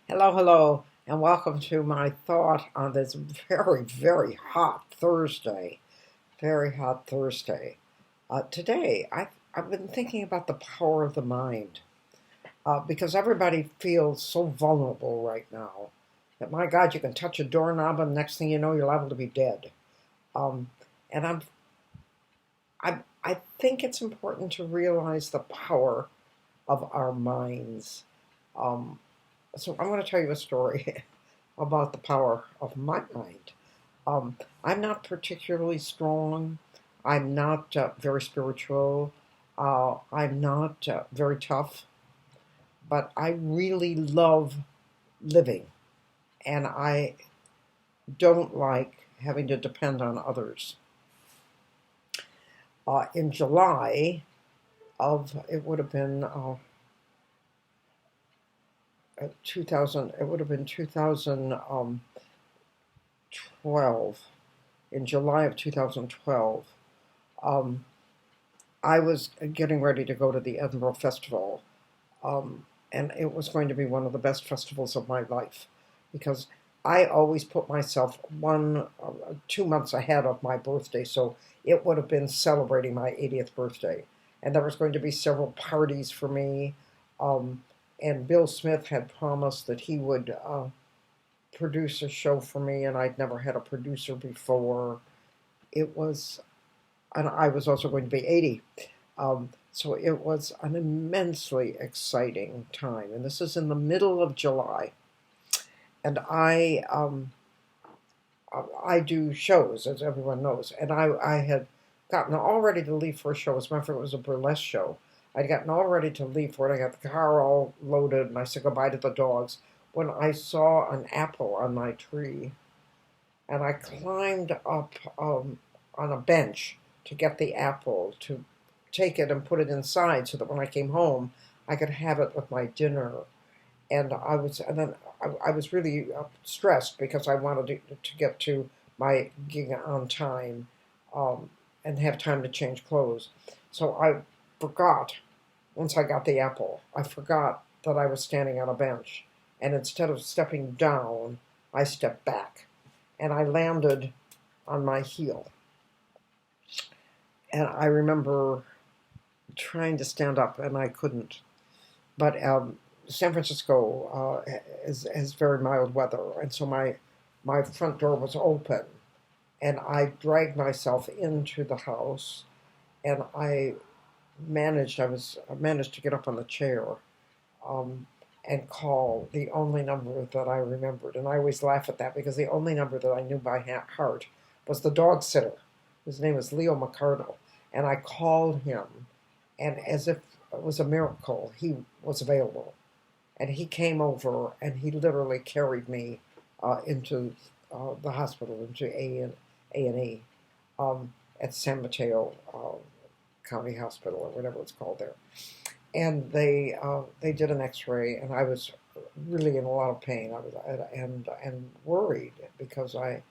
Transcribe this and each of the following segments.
Hello, hello, and welcome to my thought on this very, very hot Thursday. Very hot Thursday. Today, I've been thinking about the power of the mind because everybody feels so vulnerable right now that, my God, you can touch a doorknob and next thing you know, you're liable to be dead. Um, and I think it's important to realize the power of our minds. Um, so I'm going to tell you a story about the power of my mind. I'm not particularly strong. I'm not very spiritual. I'm not very tough, but I really love living, and I don't like having to depend on others. In July of it would have been 2000. It would have been 2012. In July of 2012. Um, I was getting ready to go to the Edinburgh Festival, and it was going to be one of the best festivals of my life because I always put myself 2 months ahead of my birthday, so it would have been celebrating my 80th birthday, and there was going to be several parties for me, um, and Bill Smith had promised that he would produce a show for me, and I'd never had a producer before. It was, and I was also going to be 80. So it was an immensely exciting time. And this is in the middle of July. And I do shows, as everyone knows. And I had gotten all ready to leave for a show. As a matter of fact, it was a burlesque show. I'd gotten all ready to leave for it. I got the car all loaded, and I said goodbye to the dogs when I saw an apple on my tree. And I climbed up on a bench to get the apple, to take it and put it inside so that when I came home, I could have it with my dinner. And I was really stressed because I wanted to get to my gig on time, and have time to change clothes. So I forgot, once I got the apple, I forgot that I was standing on a bench. And instead of stepping down, I stepped back and I landed on my heel. And I remember trying to stand up and I couldn't. But San Francisco has very mild weather, and so my front door was open, and I dragged myself into the house, and I managed to get up on the chair, um, and call the only number that I remembered. And I always laugh at that because the only number that I knew by heart was the dog sitter. His name is Leo McCardle, and I called him, and as if it was a miracle, he was available. And he came over and he literally carried me into the hospital, into A&E, at San Mateo County Hospital, or whatever it's called there. And they did an X-ray, and I was really in a lot of pain. I was and worried because I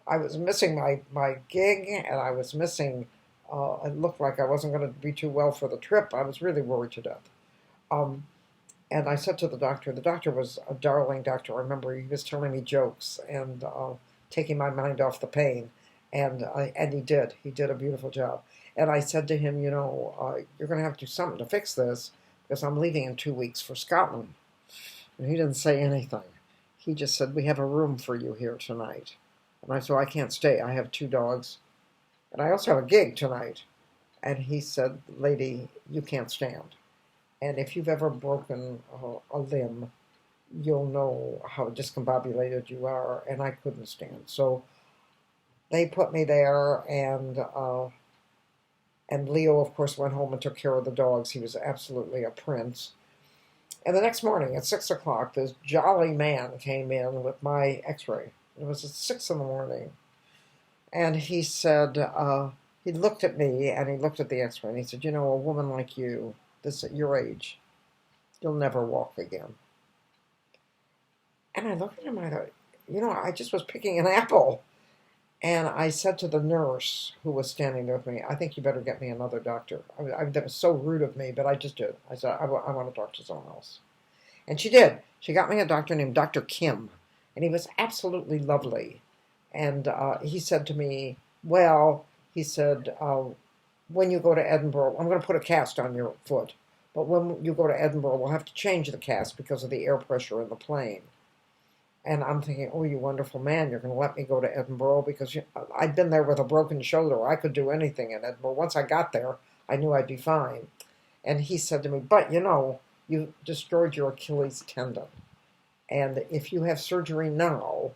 was missing my gig, and I was missing. It looked like I wasn't going to be too well for the trip. I was really worried to death. Um, and I said to the doctor was a darling doctor. I remember he was telling me jokes and taking my mind off the pain. And he did. He did a beautiful job. And I said to him, you're going to have to do something to fix this because I'm leaving in 2 weeks for Scotland. And he didn't say anything. He just said, we have a room for you here tonight. And I said, I can't stay. I have 2 dogs. And I also have a gig tonight. And he said, lady, you can't stand. And if you've ever broken a limb, you'll know how discombobulated you are. And I couldn't stand. So they put me there, and Leo, of course, went home and took care of the dogs. He was absolutely a prince. And the next morning at 6 o'clock, this jolly man came in with my X-ray. It was at 6 in the morning, and he said he looked at me and he looked at the X-ray and he said, a woman like you, this at your age, you'll never walk again. And I looked at him. I thought, I just was picking an apple. And I said to the nurse who was standing there with me, I think you better get me another doctor. That was so rude of me, but I just did. I said, I want to talk to someone else. And she did. She got me a doctor named Dr. Kim, and he was absolutely lovely. And he said to me, well, he said, when you go to Edinburgh, I'm going to put a cast on your foot. But when you go to Edinburgh, we'll have to change the cast because of the air pressure in the plane. And I'm thinking, oh, you wonderful man, you're going to let me go to Edinburgh because I'd been there with a broken shoulder. I could do anything in Edinburgh. Once I got there, I knew I'd be fine. And he said to me, but you destroyed your Achilles tendon. And if you have surgery now,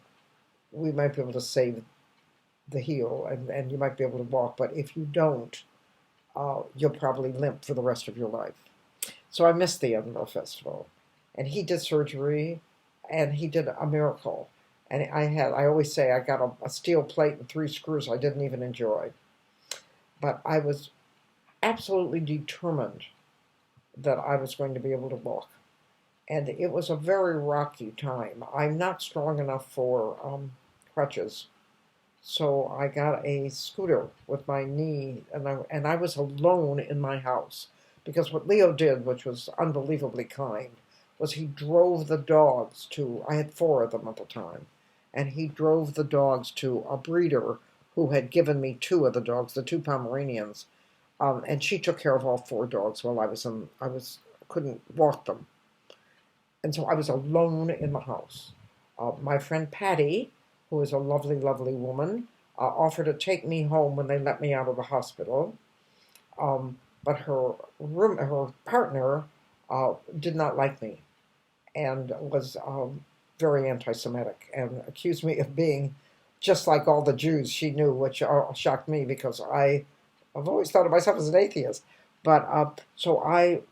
we might be able to save the heel and you might be able to walk. But if you don't, you'll probably limp for the rest of your life. So I missed the Edinburgh Festival. And he did surgery, and he did a miracle. And I always say I got a steel plate and 3 screws I didn't even enjoy. But I was absolutely determined that I was going to be able to walk. And it was a very rocky time. I'm not strong enough for crutches. So I got a scooter with my knee, and I was alone in my house. Because what Leo did, which was unbelievably kind, was he drove the dogs to, I had 4 of them at the time, and he drove the dogs to a breeder who had given me 2 of the dogs, the 2 Pomeranians, and she took care of all 4 dogs while I couldn't walk them. And so I was alone in the house. My friend Patty, who is a lovely, lovely woman, offered to take me home when they let me out of the hospital. But her partner did not like me and was very anti-Semitic and accused me of being just like all the Jews she knew, which shocked me because I've always thought of myself as an atheist. But so I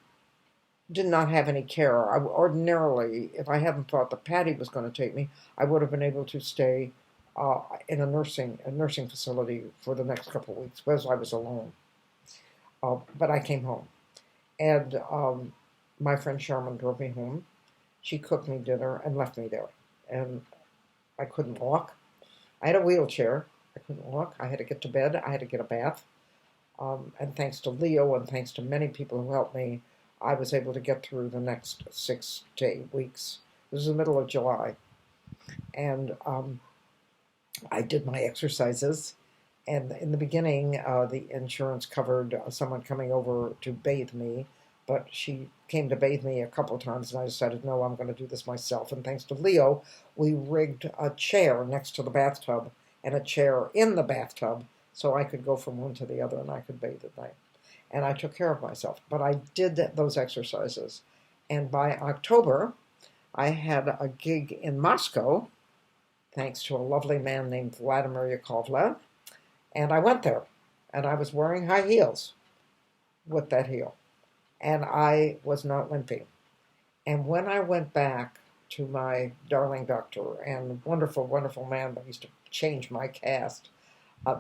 did not have any care. Ordinarily, if I hadn't thought that Patty was going to take me, I would have been able to stay in a nursing facility for the next couple of weeks because I was alone. But I came home, and my friend Sharman drove me home. She cooked me dinner and left me there, and I couldn't walk. I had a wheelchair. I couldn't walk. I had to get to bed. I had to get a bath. And thanks to Leo and thanks to many people who helped me, I was able to get through the next 6 to 8 weeks. This was the middle of July. And I did my exercises. And in the beginning, the insurance covered someone coming over to bathe me. But she came to bathe me a couple of times, and I decided, no, I'm going to do this myself. And thanks to Leo, we rigged a chair next to the bathtub and a chair in the bathtub so I could go from one to the other and I could bathe at night. And I took care of myself. But I did those exercises. And by October, I had a gig in Moscow, thanks to a lovely man named Vladimir Yakovlev. And I went there, and I was wearing high heels with that heel. And I was not limping. And when I went back to my darling doctor and wonderful, wonderful man that used to change my cast,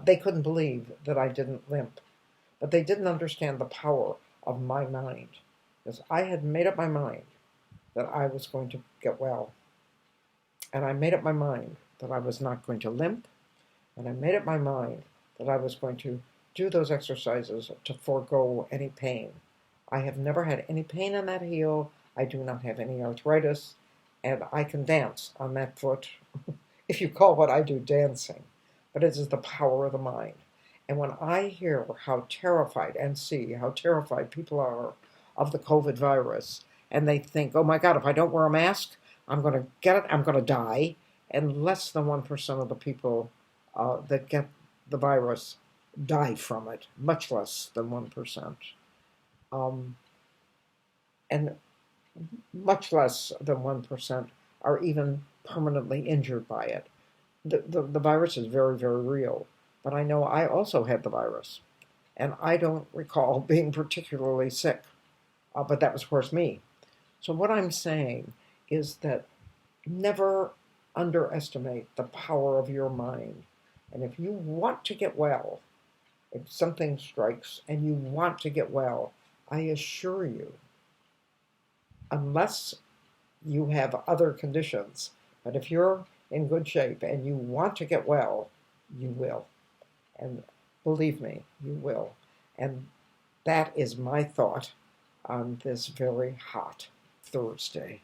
they couldn't believe that I didn't limp. But they didn't understand the power of my mind. Because I had made up my mind that I was going to get well. And I made up my mind that I was not going to limp. And I made up my mind that I was going to do those exercises to forego any pain. I have never had any pain in that heel. I do not have any arthritis. And I can dance on that foot, if you call what I do dancing. But it is the power of the mind. And when I hear how terrified and see how terrified people are of the COVID virus, and they think, oh my God, if I don't wear a mask, I'm going to get it, I'm going to die. And less than 1% of the people that get the virus die from it, much less than 1%. And much less than 1% are even permanently injured by it. The virus is very, very real. But I know I also had the virus. And I don't recall being particularly sick. But that was, of course, me. So what I'm saying is that never underestimate the power of your mind. And if you want to get well, if something strikes and you want to get well, I assure you, unless you have other conditions, but if you're in good shape and you want to get well, you will. And believe me, you will. And that is my thought on this very hot Thursday.